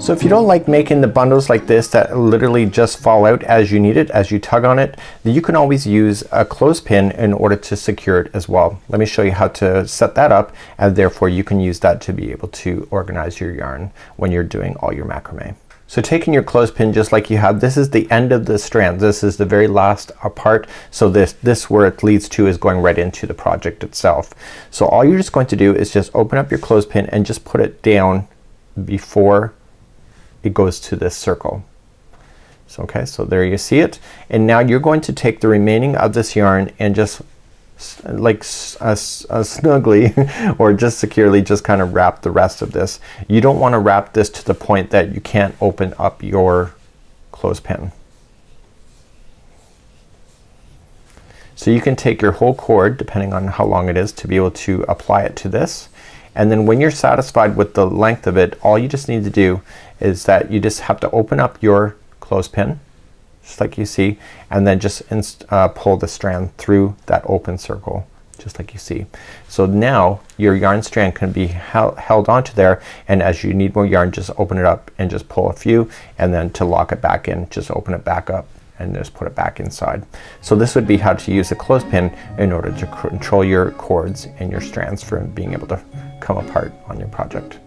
So if you don't like making the bundles like this that literally just fall out as you need it, as you tug on it, then you can always use a clothespin in order to secure it as well. Let me show you how to set that up, and therefore you can use that to be able to organize your yarn when you're doing all your macrame. So taking your clothespin just like you have, this is the end of the strand. This is the very last part. So this where it leads to is going right into the project itself. So all you're just going to do is just open up your clothespin and just put it down before it goes to this circle. So okay, so there you see it, and now you're going to take the remaining of this yarn and just like snugly or just securely just kind of wrap the rest of this. You don't want to wrap this to the point that you can't open up your clothespin. So you can take your whole cord, depending on how long it is, to be able to apply it to this. And then when you're satisfied with the length of it, all you just need to do is that you just have to open up your clothespin just like you see, and then just pull the strand through that open circle just like you see. So now your yarn strand can be held onto there, and as you need more yarn, just open it up and just pull a few, and then to lock it back in, just open it back up and just put it back inside. So this would be how to use a clothespin in order to control your cords and your strands from being able to come apart on your project.